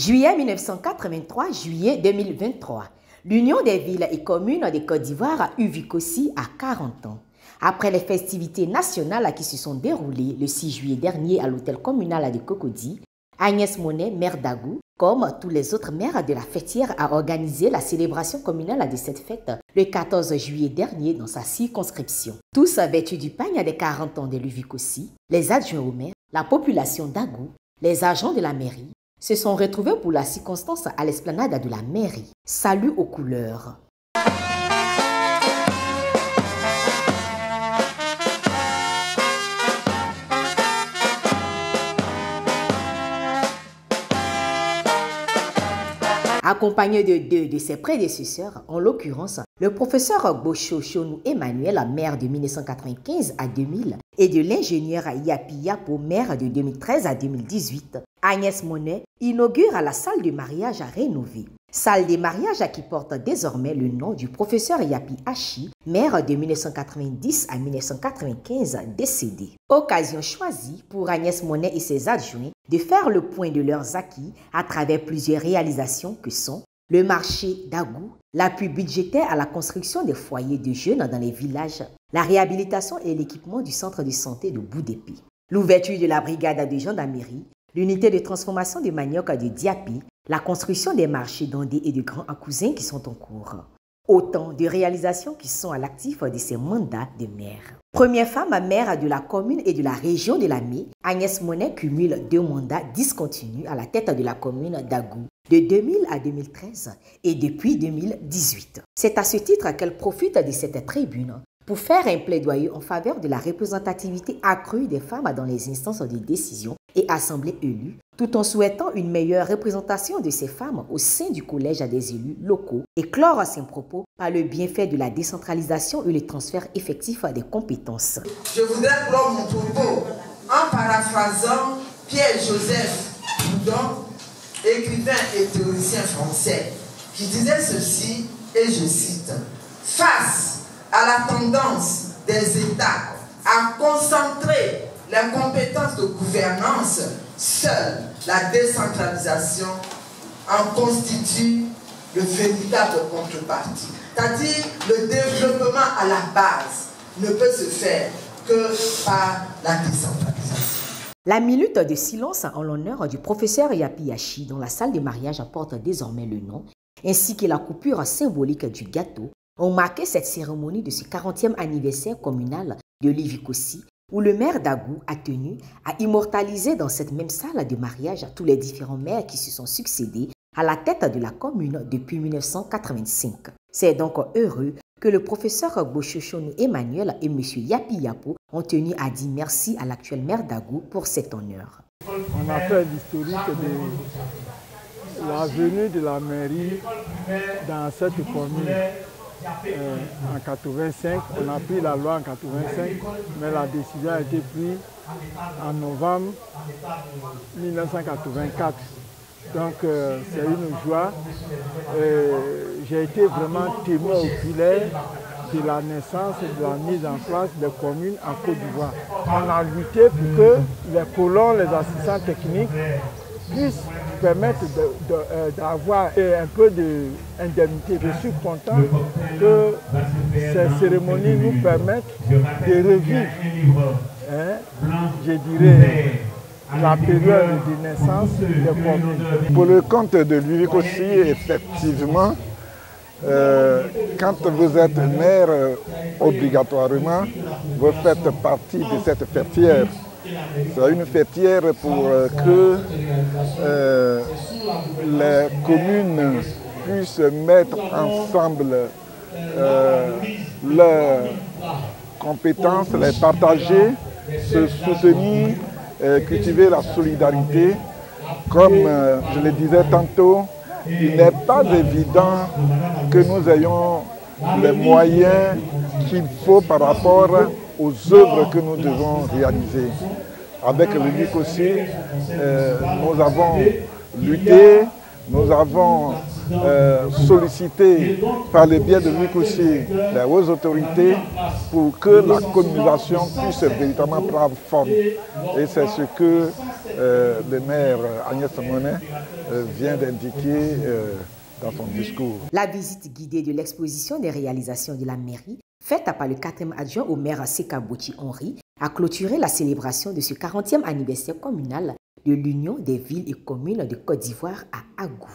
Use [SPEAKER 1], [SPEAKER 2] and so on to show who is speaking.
[SPEAKER 1] Juillet 1983, juillet 2023. L'Union des villes et communes de Côte d'Ivoire, UVICOSI, a 40 ans. Après les festivités nationales qui se sont déroulées le 6 juillet dernier à l'hôtel communal de Cocody, Agnès Monet, maire d'Agou, comme tous les autres maires de la fêtière, a organisé la célébration communale de cette fête le 14 juillet dernier dans sa circonscription. Tous vêtus du pagne des 40 ans de l'UVICOSI, les adjoints au maire, la population d'Agou, les agents de la mairie, se sont retrouvés pour la circonstance à l'esplanade de la mairie. Salut aux couleurs. Accompagné de deux de ses prédécesseurs, en l'occurrence le professeur Gbocho Chonou Emmanuel, maire de 1995 à 2000, et de l'ingénieur Yapi Yapo, maire de 2013 à 2018, Agnès Monet inaugure la salle de mariage rénovée. Salle de mariage qui porte désormais le nom du professeur Yapi Hachi, maire de 1990 à 1995 décédé. Occasion choisie pour Agnès Monet et ses adjoints de faire le point de leurs acquis à travers plusieurs réalisations que sont le marché d'Agou, l'appui budgétaire à la construction des foyers de jeunes dans les villages, la réhabilitation et l'équipement du centre de santé de Boudépé, l'ouverture de la brigade de gendarmerie, l'unité de transformation de manioc de Diapi, la construction des marchés d'Andé et de Grand Acousin qui sont en cours. Autant de réalisations qui sont à l'actif de ces mandats de maire. Première femme maire de la commune et de la région de Lamé, Agnès Monet cumule 2 mandats discontinus à la tête de la commune d'Agou de 2000 à 2013 et depuis 2018. C'est à ce titre qu'elle profite de cette tribune pour faire un plaidoyer en faveur de la représentativité accrue des femmes dans les instances de décision et assemblées élues, tout en souhaitant une meilleure représentation de ces femmes au sein du collège des élus locaux et clore ses propos par le bienfait de la décentralisation et le transfert effectif des compétences.
[SPEAKER 2] Je voudrais clore mon propos en paraphrasant Pierre-Joseph Proudhon, écrivain et théoricien français, qui disait ceci, et je cite, « Face à la tendance des États à concentrer les compétences de gouvernance, seule la décentralisation en constitue le véritable contrepartie. » C'est-à-dire le développement à la base ne peut se faire que par la décentralisation.
[SPEAKER 1] La minute de silence en l'honneur du professeur Yapi Hachi, dont la salle de mariage porte désormais le nom, ainsi que la coupure symbolique du gâteau, ont marqué cette cérémonie de ce 40e anniversaire communal de l'UVICOSI, où le maire d'Agou a tenu à immortaliser dans cette même salle de mariage tous les différents maires qui se sont succédés à la tête de la commune depuis 1985. C'est donc heureux que le professeur Gbocho Chonou Emmanuel et M. Yapi Yapo ont tenu à dire merci à l'actuel maire d'Agou pour cet honneur.
[SPEAKER 3] On a fait l'historique de la venue de la mairie dans cette commune. En 85, on a pris la loi en 85, mais la décision a été prise en novembre 1984. Donc c'est une joie. J'ai été vraiment témoin oculaire de la naissance et de la mise en place des communes en Côte d'Ivoire. On a lutté pour que les colons, les assistants techniques puissent permettre d'avoir un peu d'indemnité. Je suis content que ces cérémonies nous permettent de revivre, je dirais, la période de naissance des communes.
[SPEAKER 4] Pour le compte de l'UVICOSI, effectivement, quand vous êtes maire, obligatoirement, vous faites partie de cette fêtière. C'est une fêtière pour que les communes puissent mettre ensemble leurs compétences, les partager, se soutenir, cultiver la solidarité. Comme je le disais tantôt, il n'est pas évident que nous ayons les moyens qu'il faut par rapport aux œuvres que nous devons réaliser. Avec le l'UVICOSI, nous avons lutté, nous avons sollicité par le biais de l'UQC les hautes autorités pour que la communication puisse véritablement prendre forme. Et c'est ce que le maire Agnès Monet vient d'indiquer dans son discours.
[SPEAKER 1] La visite guidée de l'exposition des réalisations de la mairie, faite par le 4e adjoint au maire Sekabouchi Henri, a clôturé la célébration de ce 40e anniversaire communal de l'Union des villes et communes de Côte d'Ivoire à Agou.